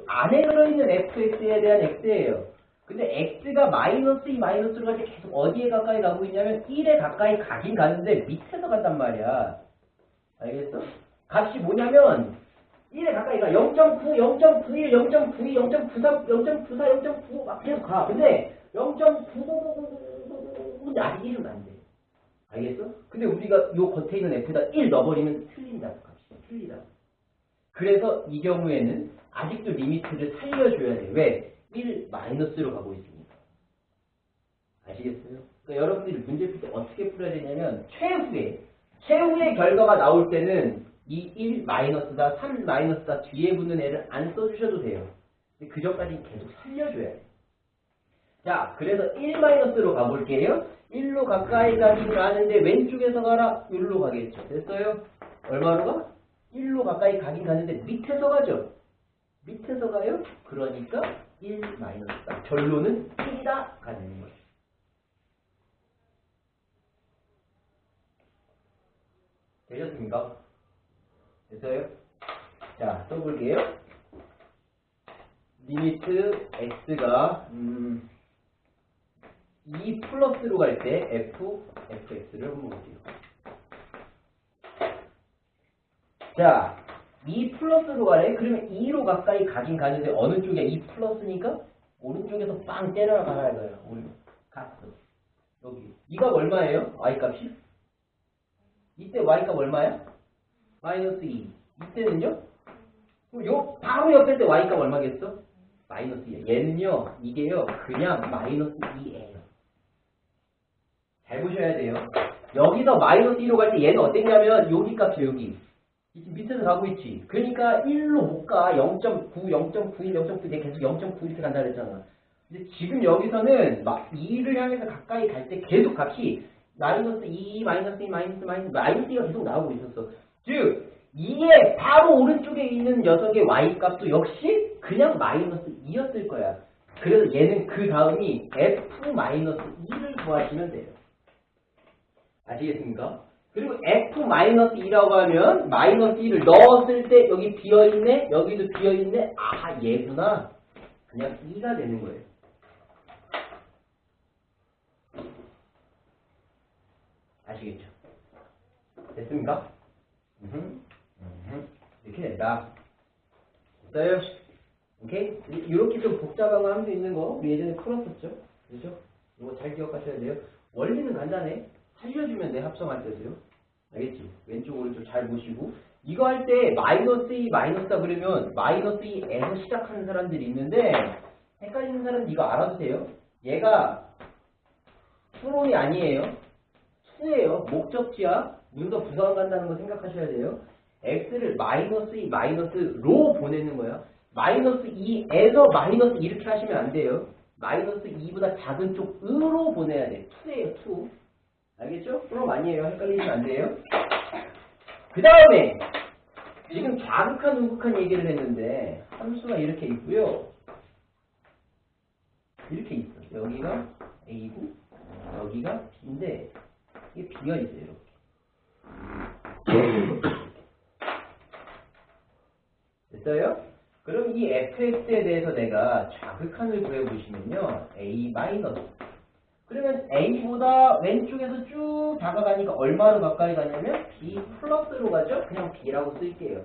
안에 들어있는 fx에 대한 x예요. 근데 x가 마이너스 2 마이너스로 갈 때 계속 어디에 가까이 가고 있냐면 1에 가까이 가긴 가는데 밑에서 간단 말이야. 알겠어? 값이 뭐냐면 1에 가까이 가. 0.9, 0.91, 0.92, 0.93, 0.94, 0.95 막 계속 가. 근데 0.9999 아직 1은 안 돼. 알겠어? 근데 우리가 요 겉에 있는 f에다 1 넣어버리면 틀린다. 값이 틀리다. 그래서 이 경우에는 아직도 리미트를 살려줘야 돼. 왜? 1 마이너스로 가고 있으니까. 아시겠어요? 그러니까 여러분들이 문제 풀 때 어떻게 풀어야 되냐면 최후의 결과가 나올 때는 이 1 마이너스다, 3 마이너스다 뒤에 붙는 애를 안 써주셔도 돼요. 근데 그 전까지 계속 살려줘야 돼. 자, 그래서 1 마이너스로 가볼게요. 1로 가까이 가긴 가는데 왼쪽에서 가라. 1로 가겠죠. 됐어요? 얼마로 가? 1로 가까이 가긴 가는데 밑에서 가죠. 밑에서 가요? 그러니까 1 마이너스다. 결론은 1이다. 가 되는 거죠. 되셨습니까? 됐어요? 자, 써볼게요. 리미트 x가 2 플러스로 갈 때 fx를 한번 볼게요. 자, 2 플러스로 가래? 그러면 2로 가까이 가긴 가는데 어느 쪽이야? 2 플러스니까 오른쪽에서 빵 때려나가야 돼요. 갔어. 여기. 이가 얼마예요? y값이? 이때 y값 얼마야? 마이너스 2. 이때는요? 바로 옆에 때 y값 얼마겠어? 마이너스 2. 얘는요, 이게요, 그냥 마이너스 2예요. 잘 보셔야 돼요. 여기서 마이너스 2로 갈 때 얘는 어땠냐면, 여기 값이 여기. 밑에서 가고 있지. 그러니까 1로 못 가. 0.9, 0.91, 0.9, 내가 계속 0.9 이렇게 간다 그랬잖아. 근데 지금 여기서는 막 2를 향해서 가까이 갈 때 계속 값이 마이너스 2, 마이너스 2, 마이너스 2가 계속 나오고 있었어. 즉, 2의 바로 오른쪽에 있는 녀석의 y값도 역시 그냥 마이너스 2였을 거야. 그래서 얘는 그 다음이 f-2를 구하시면 돼요. 아시겠습니까? 그리고 f-2라고 하면 마이너스 2를 넣었을 때 여기 비어있네? 여기도 비어있네? 아, 얘구나. 그냥 2가 되는 거예요. 아시겠죠? 됐습니까? 이렇게 된다. 됐어요? 오케이? 이렇게 좀 복잡한 거 할 수 있는 거 우리 예전에 풀었었죠? 그죠? 이거 잘 기억하셔야 돼요. 원리는 간단해. 살려주면 돼, 합성할 때도요. 알겠지? 왼쪽 오른쪽 잘 보시고 이거 할 때 마이너스 2 마이너스다 그러면 마이너스 2에서 시작하는 사람들이 있는데 헷갈리는 사람은 이거 알아도 돼요. 얘가 수론이 아니에요. 수예요. 목적지야. 문서 부서안 간다는 거 생각하셔야 돼요. x를 마이너스 2 마이너스로 보내는 거예요. 마이너스 2에서 마이너스 이렇게 하시면 안 돼요. 마이너스 2보다 작은 쪽으로 보내야 돼. 2예요. 2. 알겠죠? 그럼 아니에요. 헷갈리시면 안 돼요. 그 다음에 지금 자극한 우극한 얘기를 했는데 함수가 이렇게 있고요. 이렇게 있어. 여기가 A고 여기가 B인데 이게 비어있어요. 이렇게. 됐어요? 그럼 이 fx에 대해서 내가 자극한을 구해보시면요. A 마이너스. 그러면 A보다 왼쪽에서 쭉 다가가니까 얼마로 가까이 가냐면 B 플러스로 가죠? 그냥 B라고 쓸게요.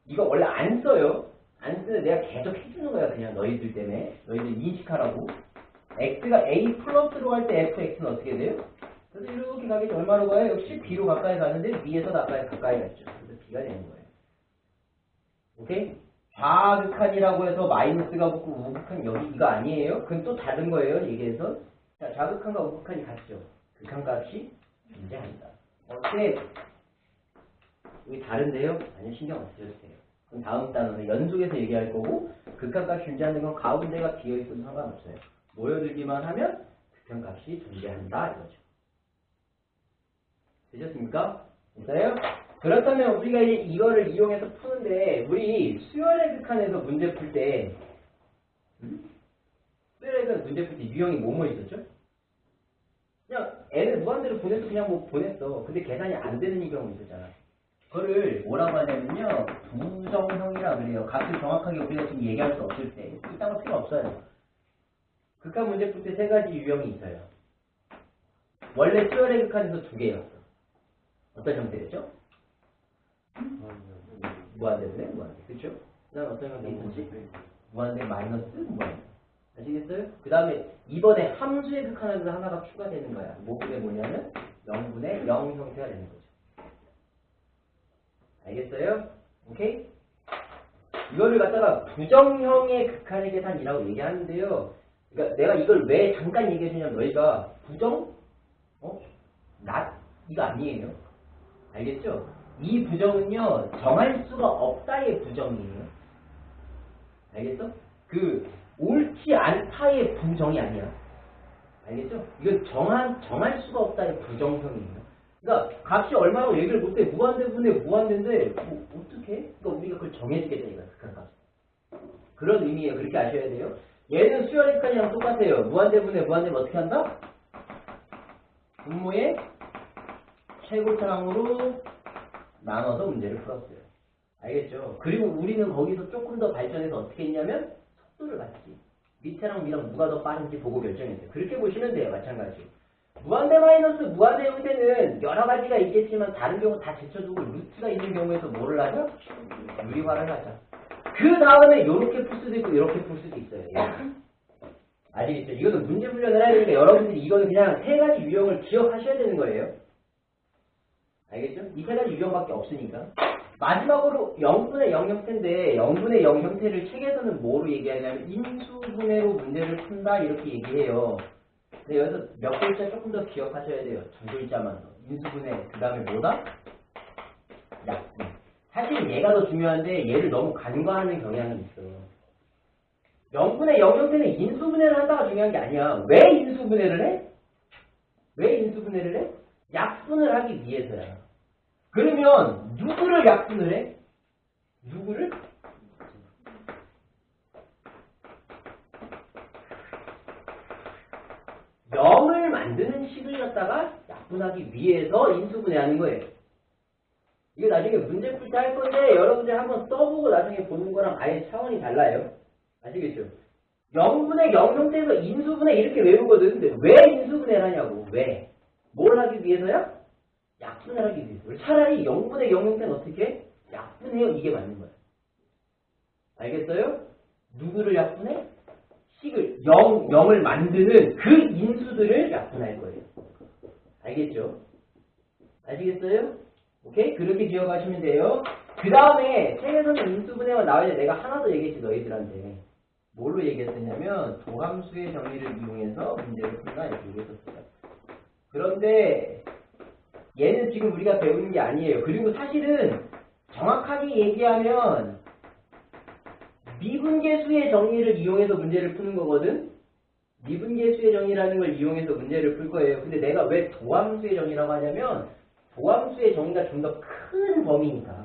이거 원래 안 써요. 안 쓰는데 내가 계속 해주는 거야. 그냥 너희들 때문에. 너희들 인식하라고. X가 A 플러스로 갈 때 fx는 어떻게 돼요? 그래서 이렇게 가겠죠. 얼마로 가요? 역시 B로 가까이 가는데 B에서 가까이 갔죠. 그래서 B가 되는 거예요. 오케이? 좌극한이라고 해서 마이너스가 붙고 우극한 여기 이거 아니에요? 그건 또 다른 거예요. 얘기해서. 자, 좌극한과 우극한이 같죠. 극한값이 존재한다. 어때? 여기 다른데요? 아니요, 신경 안 쓰셔도 돼요. 그럼 다음 단어는 연속해서 얘기할 거고 극한값이 존재하는 건 가운데가 비어있어도 상관없어요. 모여들기만 하면 극한값이 존재한다 이거죠. 되셨습니까? 됐어요? 그렇다면 우리가 이제 이거를 이용해서 푸는데 우리 수열의 극한에서 문제 풀 때 수열의 극한 문제 풀 때 유형이 뭐뭐 있었죠? 그냥 애를 무한대로 보내서 그냥 뭐 보냈어. 근데 계산이 안 되는 경우 있었잖아. 그거를 뭐라고 하냐면요. 부정형이라 그래요. 값을 정확하게 우리가 지금 얘기할 수 없을 때. 이딴 거 필요 없어요. 극한 문제 풀 때 세 가지 유형이 있어요. 원래 수열의 극한에서 두 개였어. 어떤 형태였죠? 무한대인데? 무한대. 그쵸? 그 다음 어떤 형태 있었지? 무한대 마이너스 무한대. 아시겠어요? 그 다음에 이번에 함수의 극한에서 하나가 추가되는 거야. 그게 뭐냐면 0분의 0 형태가 되는 거죠. 알겠어요? 오케이? 이거를 갖다가 부정형의 극한의 계산이라고 얘기하는데요. 그러니까 내가 이걸 왜 잠깐 얘기해주냐면 너희가 부정? 이거 아니에요. 알겠죠? 이 부정은요, 정할 수가 없다의 부정이에요. 알겠어? 옳지 않다의 부정이 아니야. 알겠죠? 이건 정할 수가 없다의 부정형이에요. 그러니까 값이 얼마라고 얘기를 못해. 무한대분의 무한대인데 어떻게? 그러니까 우리가 그걸 정해주겠다 이거야. 극한 값. 그런 의미예요. 그렇게 아셔야 돼요. 얘는 수열의 극한이랑 똑같아요. 무한대분의 무한대면 어떻게 한다? 분모의 최고차항으로 나눠서 문제를 풀었어요. 알겠죠? 그리고 우리는 거기서 조금 더 발전해서 어떻게 했냐면 속도를 봤지. 밑에랑 위랑 누가 더 빠른지 보고 결정했어요. 그렇게 보시면 돼요. 마찬가지. 무한대 마이너스 무한대 형태는 여러 가지가 있겠지만 다른 경우 다 제쳐두고 루트가 있는 경우에서 뭐를 하죠? 유리화를 하죠. 그 다음에 이렇게 풀 수도 있고 이렇게 풀 수도 있어요. 아시겠죠? 이거는 문제 훈련을 해야 되니까 여러분들이 이거는 그냥 세 가지 유형을 기억하셔야 되는 거예요. 알겠죠? 이 세 가지 유형밖에 없으니까. 마지막으로 0분의 0 형태인데 0분의 0 형태를 책에서는 뭐로 얘기하냐면 인수분해로 문제를 푼다 이렇게 얘기해요. 근데 여기서 몇 글자 조금 더 기억하셔야 돼요. 두 글자만 더. 인수분해 그 다음에 뭐다? 약분. 사실 얘가 더 중요한데 얘를 너무 간과하는 경향이 있어. 0분의 0 형태는 인수분해를 한다가 중요한 게 아니야. 왜 인수분해를 해? 왜 인수분해를 해? 약분을 하기 위해서야. 그러면 누구를 약분을 해? 누구를? 0을 만드는 식을 갖다가 약분하기 위해서 인수분해하는 거예요. 이거 나중에 문제 풀 때 할 건데 여러분들 한번 써보고 나중에 보는 거랑 아예 차원이 달라요. 아시겠죠? 0분의 0 형태에서 인수분해 이렇게 외우거든. 근데 왜 인수분해를 하냐고. 왜? 뭘 하기 위해서야? 약분을 하기 위해서. 차라리 0분의 0 형태는 어떻게 해? 약분해요. 이게 맞는 거야. 알겠어요? 누구를 약분해? 식을 0을 만드는 그 인수들을 약분할 거예요. 알겠죠? 아시겠어요? 오케이? 그렇게 기억하시면 돼요. 그 다음에 책에서는 인수분해가 나와야 돼. 내가 하나 더 얘기했지 너희들한테. 뭘로 얘기했었냐면 도함수의 정의를 이용해서 문제를 푼다 이렇게 얘기했었어요. 그런데 얘는 지금 우리가 배우는 게 아니에요. 그리고 사실은 정확하게 얘기하면 미분계수의 정의를 이용해서 문제를 푸는 거거든. 미분계수의 정의라는 걸 이용해서 문제를 풀 거예요. 근데 내가 왜 도함수의 정의라고 하냐면 도함수의 정의가 좀 더 큰 범위니까.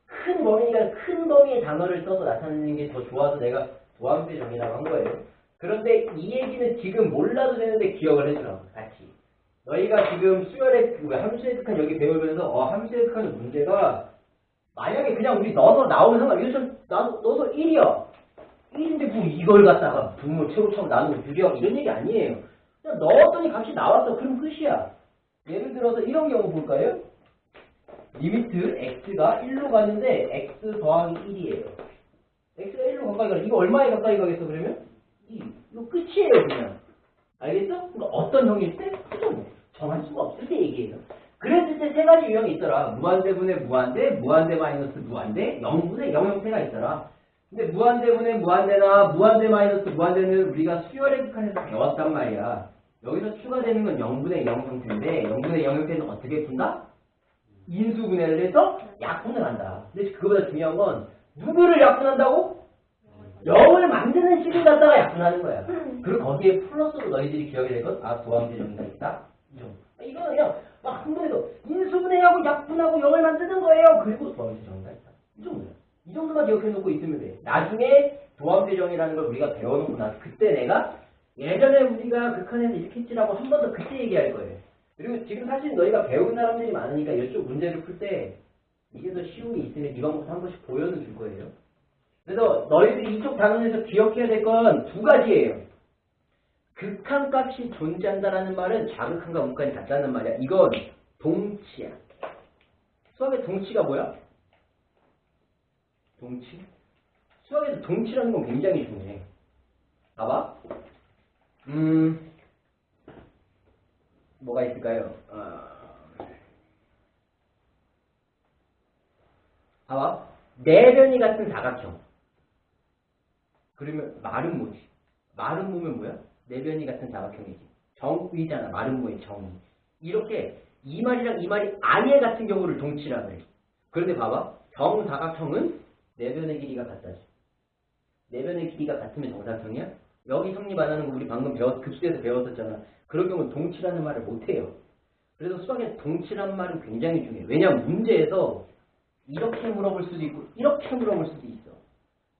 큰 범위니까 큰 범위의 단어를 써서 나타내는 게 더 좋아서 내가 도함수의 정의라고 한 거예요. 그런데 이 얘기는 지금 몰라도 되는데 기억을 해주라고 같이. 너희가 지금 수열의 함수의 극한 여기 배우면서 함수의 극한 문제가 만약에 그냥 우리 넣어서 나오면 상관없어. 넣어서 1이야. 1인데 뭐 이걸 갖다가 분모 최고차로 나누고 유리하고 이런 얘기 아니에요. 그냥 넣었더니 값이 나왔어. 그럼 끝이야. 예를 들어서 이런 경우 볼까요? 리미트 x가 1로 가는데 x 더하기 1이에요. x가 1로 가까이 가라. 이거 얼마에 가까이 가겠어 그러면? 2. 이거 끝이에요 그냥. 알겠죠? 그러니까 어떤 형일 때? 그죠? 정할 수가 없을 때 얘기해요. 그랬을 때 세 가지 유형이 있더라. 무한대분의 무한대, 무한대 마이너스 무한대, 0분의 0 형태가 있더라. 근데 무한대분의 무한대나 무한대 마이너스 무한대는 우리가 수열의 극한에서 배웠단 말이야. 여기서 추가되는 건 0분의 0 형태인데 0분의 0 형태는 어떻게 푼다? 인수분해를 해서 약분을 한다. 근데 그거보다 중요한 건 누구를 약분한다고? 0을 만드는 식을 갖다가 약분하는 거야. 그리고 거기에 플러스로 너희들이 기억이 될 것, 도함수의 정의가 있다. 이거는 그냥 막 흥분해서 인수분해하고 약분하고 0을 만드는 거예요. 그리고 도함수의 정의가 있다. 이 정도야. 이 정도만 기억해놓고 있으면 돼. 나중에 도함수의 정의라는 걸 우리가 배워놓고 나서 그때 내가 예전에 우리가 극한에서 이렇게 했지라고 한 번 더 그때 얘기할 거예요. 그리고 지금 사실 너희가 배운 사람들이 많으니까 이쪽 문제를 풀 때 이게 더 쉬운 게 있으면 이 방법 한 번씩 보여는 줄 거예요. 그래서 너희들이 이쪽 단원에서 기억해야 될 건 두 가지예요. 극한값이 존재한다라는 말은 자극한과 음까지 같다는 말이야. 이건 동치야. 수학의 동치가 뭐야? 동치? 수학에서 동치라는 건 굉장히 중요해. 봐봐. 뭐가 있을까요? 봐봐. 내변이 같은 사각형. 그러면 말은 뭐지? 말은 뭐면 뭐야? 내변이 같은 사각형이지. 정의잖아. 말은 뭐의 정의. 이렇게 이 말이랑 이 말이 아예 같은 경우를 동치라 그래. 그런데 봐봐. 정사각형은 내변의 길이가 같다지. 내변의 길이가 같으면 정사각형이야? 여기 성립 안 하는 거 우리 방금 급수에서 배웠었잖아. 그런 경우는 동치라는 말을 못해요. 그래서 수학에 동치라는 말은 굉장히 중요해. 왜냐하면 문제에서 이렇게 물어볼 수도 있고 이렇게 물어볼 수도 있어.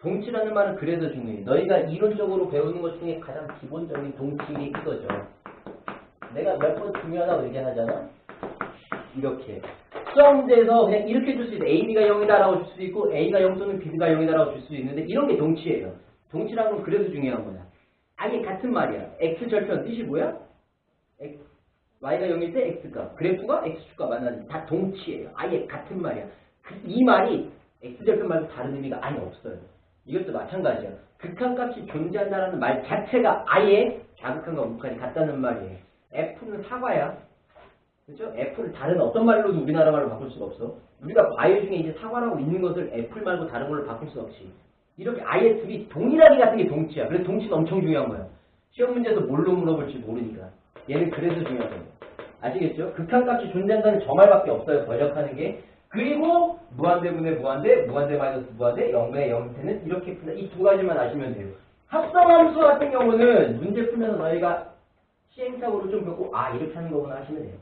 동치라는 말은 그래서 중요해. 너희가 이론적으로 배우는 것 중에 가장 기본적인 동치이 이거죠. 내가 몇 번 중요하다고 얘기하잖아. 이렇게. 수학 문제에서 그냥 이렇게 줄 수 있어. AB가 0이다라고 줄 수도 있고 A가 0 또는 B가 0이다라고 줄 수도 있는데 이런 게 동치예요. 동치라는 건 그래서 중요한 거야. 아예 같은 말이야. X절편 뜻이 뭐야? Y가 0일 때 X값. 그래프가 X축과 만나지. 다 동치예요. 아예 같은 말이야. 이 말이 X절편 말고 다른 의미가 아예 없어요. 이것도 마찬가지야. 극한값이 존재한다는 말 자체가 아예 자극한과 음까지 같다는 말이에요. F는 사과야. 그렇죠? F를 다른 어떤 말로도 우리나라 말로 바꿀 수가 없어. 우리가 과일 중에 이제 사과라고 있는 것을 애플 말고 다른 걸로 바꿀 수 없지. 이렇게 아예 둘이 동일하게 같은 게 동치야. 그래서 동치는 엄청 중요한 거야. 시험 문제에서 뭘로 물어볼지 모르니까. 얘는 그래서 중요한 거야. 아시겠죠? 극한값이 존재한다는 저 말밖에 없어요. 번역하는 게. 그리고 무한대분의 무한대, 무한대 마이너스 무한대, 0분의 0대는 이렇게 푼다. 이 두 가지만 아시면 돼요. 합성함수 같은 경우는 문제 풀면서 너희가 시행착오를 좀 겪고 이렇게 하는 거구나 하시면 돼요.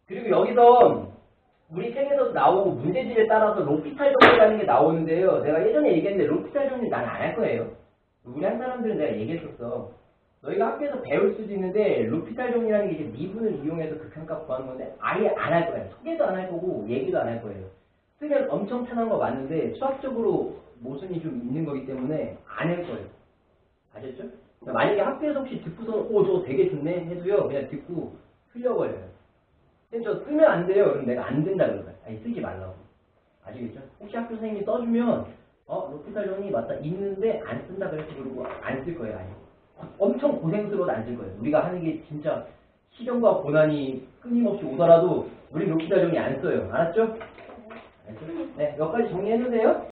그리고 여기서 우리 책에서도 나오고 문제집에 따라서 로피탈 정리라는 게 나오는데요. 내가 예전에 얘기했는데 로피탈 정리 난 안 할 거예요. 우리 한 사람들은 내가 얘기했었어. 너희가 학교에서 배울 수도 있는데 로피탈 정리라는 게 이제 미분을 이용해서 극한값 구하는 건데 아예 안 할 거예요. 소개도 안 할 거고 얘기도 안 할 거예요. 쓰면 엄청 편한 거 맞는데 수학적으로 모순이 좀 있는 거기 때문에 안 할 거예요. 아셨죠? 그러니까 만약에 학교에서 혹시 듣고서는 저거 되게 좋네 해도요. 그냥 듣고 흘려버려요. 근데 저 쓰면 안 돼요. 그럼 내가 안 된다 그러거든. 아니 쓰지 말라고. 아시겠죠? 혹시 학교 선생님이 써주면 로피탈 정리 맞다 있는데 안 쓴다 그래서 그러고 안 쓸 거예요. 아니. 엄청 고생스러워도 안 쓸 거예요. 우리가 하는 게 진짜 시련과 고난이 끊임없이 오더라도 우리 로피탈 정리 안 써요. 알았죠? 알았죠? 네, 몇 가지 정리해주세요.